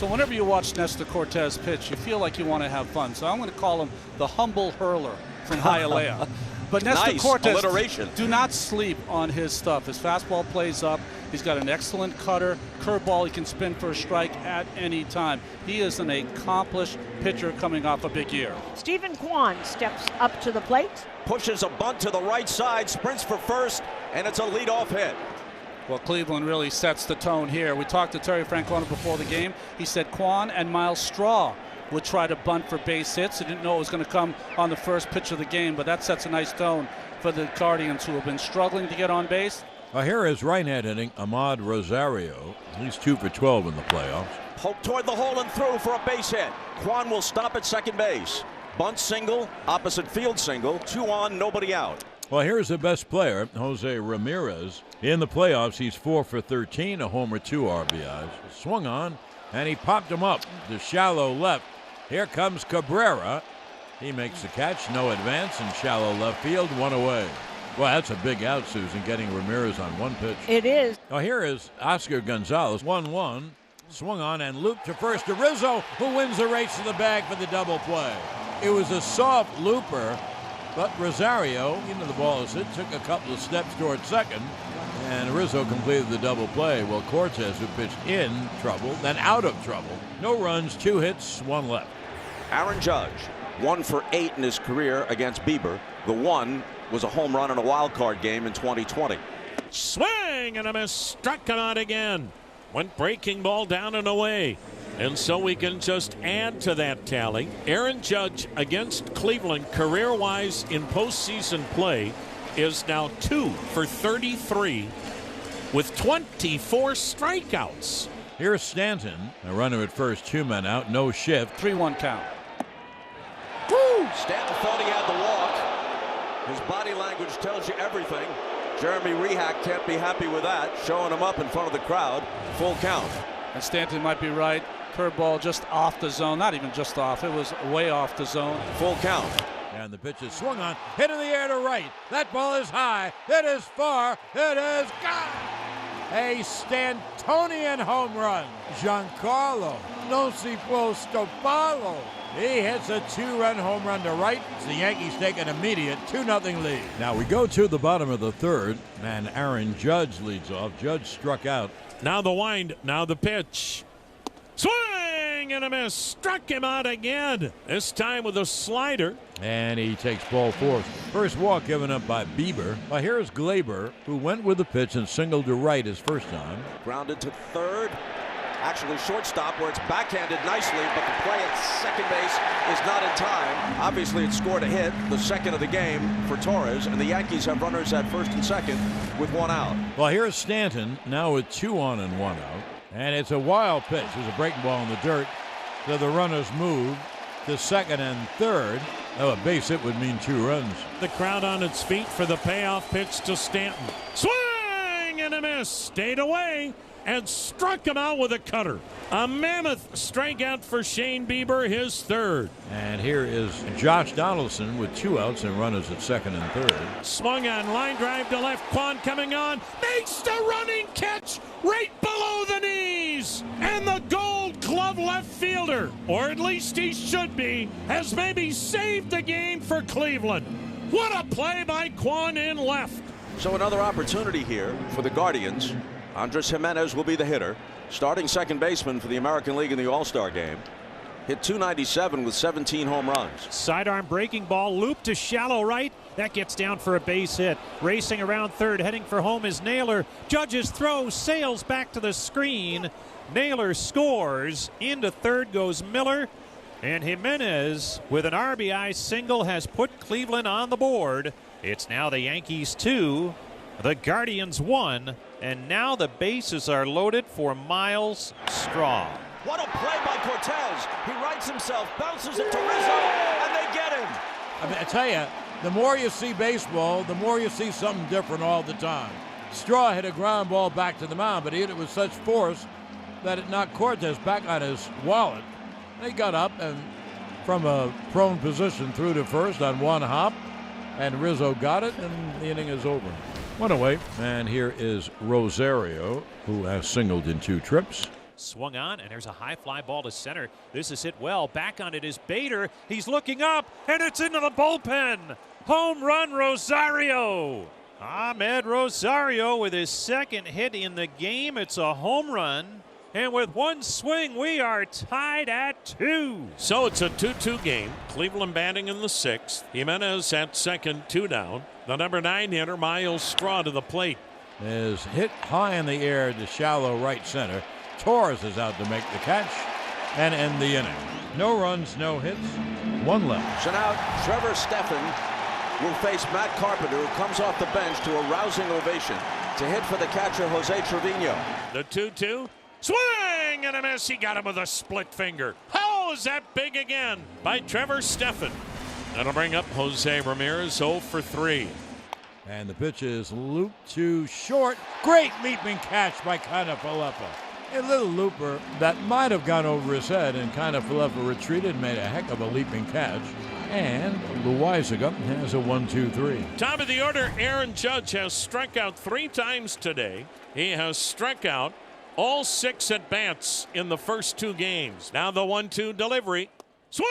So whenever you watch Nestor Cortes pitch, you feel like you want to have fun. So I'm going to call him the humble hurler from Hialeah. But Nestor Nice Cortes, alliteration. do not sleep on his stuff. His fastball plays up. He's got an excellent cutter, curveball he can spin for a strike at any time. He is an accomplished pitcher coming off a big year. Stephen Kwan steps up to the plate. Pushes a bunt to the right side, sprints for first, and it's a leadoff hit. Well, Cleveland really sets the tone here. We talked to Terry Francona before the game. He said Kwan and Miles Straw would try to bunt for base hits. He didn't know it was going to come on the first pitch of the game, but that sets a nice tone for the Guardians, who have been struggling to get on base. Well, here is right-hand hitting Ahmad Rosario. He's 2 for 12 in the playoffs. Poked toward the hole and through for a base hit. Kwan will stop at second base. Bunt single, opposite field single, 2 on, nobody out. Well, here's the best player, Jose Ramirez. In the playoffs, he's 4 for 13, a homer, 2 RBIs. Swung on, and he popped him up to shallow left. Here comes Cabrera. He makes the catch, no advance in shallow left field, 1 away. Well, that's a big out, Susan, getting Ramirez on 1 pitch. It is. Now here is Oscar Gonzalez, 1-1. Swung on and looped to first to Rizzo, who wins the race to the bag for the double play. It was a soft looper, but Rosario, even though the ball is hit, took a couple of steps toward second, and Rizzo completed the double play. Well, Cortes, who pitched in trouble, then out of trouble. No runs, 2 hits, 1 left. Aaron Judge, 1 for 8 in his career against Bieber. The 1 was a home run in a wild card game in 2020. Swing and a miss, struck him out again. Went breaking ball down and away. And so we can just add to that tally. Aaron Judge against Cleveland, career-wise in postseason play, is now 2 for 33 with 24 strikeouts. Here's Stanton, a runner at first, 2 men out, no shift. 3-1 count. Woo! Stanton thought he had the walk. His body language tells you everything. Jeremy Rehak can't be happy with that, showing him up in front of the crowd. Full count. And Stanton might be right. Curveball just off the zone. Not even just off. It was way off the zone. Full count. And the pitch is swung on, hit in the air to right. That ball is high. It is far. It is gone. A Stantonian home run. Giancarlo non si può stopparlo. He hits a 2-run home run to right. The Yankees take an immediate 2-0 lead. Now we go to the bottom of the third, and Aaron Judge leads off. Judge struck out. Now the wind, now the pitch. Swing and a miss, struck him out again. This time with a slider. And he takes ball 4. First walk given up by Bieber. Well, here's Glaber, who went with the pitch and singled to right his first time. Grounded to third. Actually shortstop, where it's backhanded nicely, but the play at second base is not in time. Obviously it scored a hit, the second of the game for Torres, and the Yankees have runners at first and second with 1 out. Well, here's Stanton now with 2 on and 1 out. And it's a wild pitch. There's a breaking ball in the dirt. So the runners move to second and third. Oh, a base hit would mean 2 runs. The crowd on its feet for the payoff pitch to Stanton. Swing and a miss, stayed away and struck him out with a cutter. A mammoth strikeout for Shane Bieber, his 3rd. And here is Josh Donaldson with 2 outs and runners at second and third. Swung on, line drive to left. Kwan coming on, makes the running catch right below the knees. And the Gold Glove left fielder, or at least he should be, has maybe saved the game for Cleveland. What a play by Kwan in left. So another opportunity here for the Guardians. Andres Jimenez will be the hitter. Starting second baseman for the American League in the All-Star game. Hit .297 with 17 home runs. Sidearm breaking ball, loop to shallow right. That gets down for a base hit. Racing around third, heading for home is Naylor. Judge's throw sails back to the screen. Naylor scores. Into third goes Miller. And Jimenez, with an RBI single, has put Cleveland on the board. It's now the Yankees 2, the Guardians 1. And now the bases are loaded for Miles Straw. What a play by Cortes. He rights himself, bounces it to Rizzo, and they get him. I mean, I tell you, the more you see baseball, the more you see something different all the time. Straw hit a ground ball back to the mound, but he hit it with such force that it knocked Cortes back on his wallet. And he got up and from a prone position threw to first on 1 hop, and Rizzo got it, and the inning is over. 1 away, and here is Rosario, who has singled in 2 trips. Swung on, and there's a high fly ball to center. This is hit well. Back on it is Bader. He's looking up, and it's into the bullpen. Home run, Rosario. Ahmed Rosario with his second hit in the game. It's a home run. And with one swing, we are tied at 2. So it's a 2-2 game. Cleveland batting in the 6th. Jimenez at second, 2 down. The number 9 hitter, Miles Straw, to the plate. Is hit high in the air to shallow right center. Torres is out to make the catch and end the inning. No runs, no hits, 1 left. So now Trevor Stephan will face Matt Carpenter, who comes off the bench to a rousing ovation to hit for the catcher Jose Trevino. The 2-2. Swing and a miss. He got him with a split finger. How is that big again by Trevor Stephan? That'll bring up Jose Ramirez 0 for 3. And the pitch is looped to short. Great leaping catch by Kiner-Falefa. A little looper that might have gone over his head, and Kiner-Falefa retreated, made a heck of a leaping catch. And Loaizaga has a 1-2-3. Top of the order, Aaron Judge has struck out 3 times today. He has struck out all 6 at-bats in the first 2 games. Now the 1-2 delivery. Swing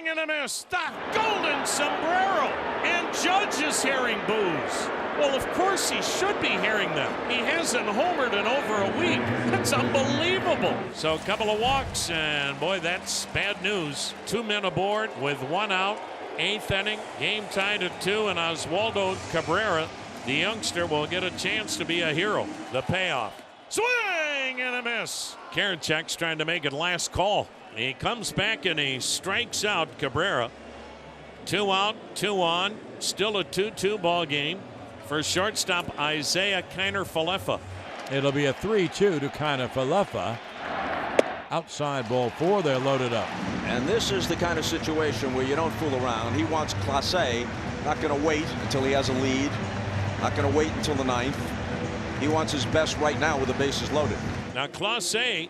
and a miss. The golden sombrero. And Judge is hearing boos. Well, of course he should be hearing them. He hasn't homered in over a week. That's unbelievable. So a couple of walks, and boy, that's bad news. 2 men aboard with 1 out. 8th inning, game tied at 2, and Oswaldo Cabrera, the youngster, will get a chance to be a hero. The payoff. Swing and a miss. Karinchak's trying to make it last call. He comes back and he strikes out Cabrera. 2 out, 2 on. Still a 2-2 ball game for shortstop Isaiah Kiner-Falefa. It'll be a 3-2 to Kiner-Falefa. Outside ball 4, they're loaded up. And this is the kind of situation where you don't fool around. He wants Clase, not going to wait until he has a lead, not going to wait until the 9th. He wants his best right now with the bases loaded. Now Clase,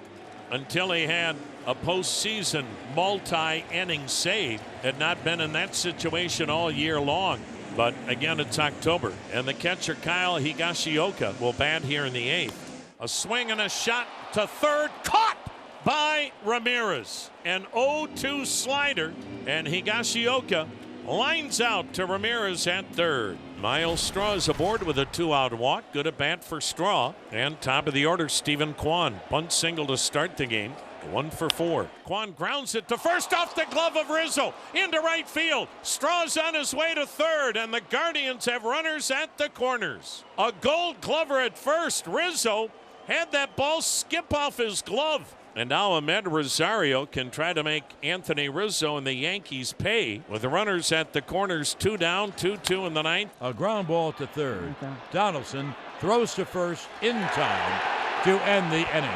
until he had a postseason multi-inning save, had not been in that situation all year long. But again, it's October, and the catcher Kyle Higashioka will bat here in the 8th. A swing and a shot to third, caught by Ramirez. An 0-2 slider, and Higashioka lines out to Ramirez at third. Miles Straw is aboard with a 2-out walk. Good at bat for Straw. And top of the order, Stephen Kwan. Bunt single to start the game. 1 for 4. Kwan grounds it to first off the glove of Rizzo. Into right field. Straw's on his way to third, and the Guardians have runners at the corners. A Gold Glover at first. Rizzo had that ball skip off his glove. And now Ahmed Rosario can try to make Anthony Rizzo and the Yankees pay with the runners at the corners. 2 down, 2-2 in the 9th. A ground ball to third. Donaldson throws to first in time to end the inning.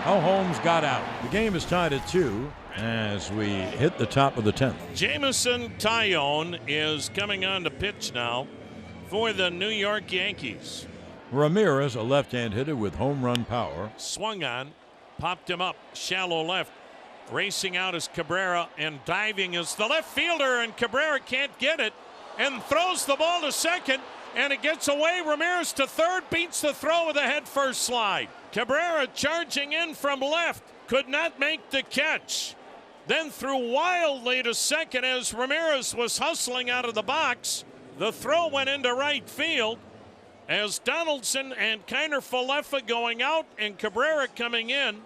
How Holmes got out. The game is tied at 2 as we hit the top of the 10th. Jameson Taillon is coming on to pitch now for the New York Yankees. Ramirez, a left-hand hitter with home run power. Swung on, popped him up, shallow left. Racing out is Cabrera, and diving is the left fielder, and Cabrera can't get it and throws the ball to second, and it gets away. Ramirez to third, beats the throw with a head-first slide. Cabrera charging in from left, could not make the catch. Then threw wildly to second as Ramirez was hustling out of the box. The throw went into right field as Donaldson and Kiner-Falefa going out and Cabrera coming in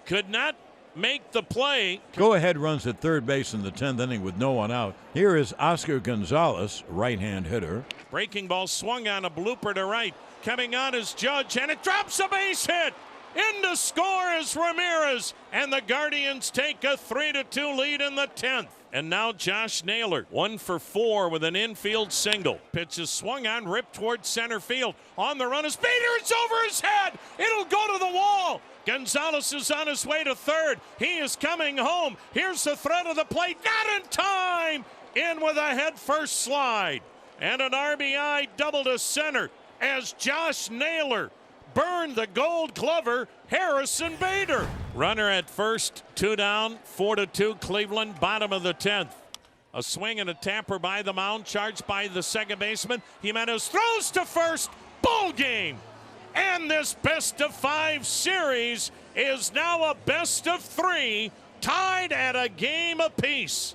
could not make the play. Go-ahead runs at third base in the 10th inning with no one out. Here is Oscar Gonzalez, right-hand hitter. Breaking ball swung on, a blooper to right. Coming on is Judge, and it drops a base hit. In to score is Ramirez, and the Guardians take a 3-2 lead in the 10th. And now Josh Naylor, 1 for 4 with an infield single. Pitch is swung on, ripped towards center field. On the run is Bader, it's over his head. It'll go to the wall. Gonzalez is on his way to third. He is coming home. Here's the threat of the plate, not in time. In with a head-first slide. And an RBI double to center as Josh Naylor burned the Gold Glover, Harrison Bader. Runner at first, 2 down, 4-2 Cleveland, bottom of the 10th. A swing and a tapper by the mound, charged by the second baseman. Jimenez throws to first, ball game. And this best-of-5 series is now a best of 3, tied at a game apiece.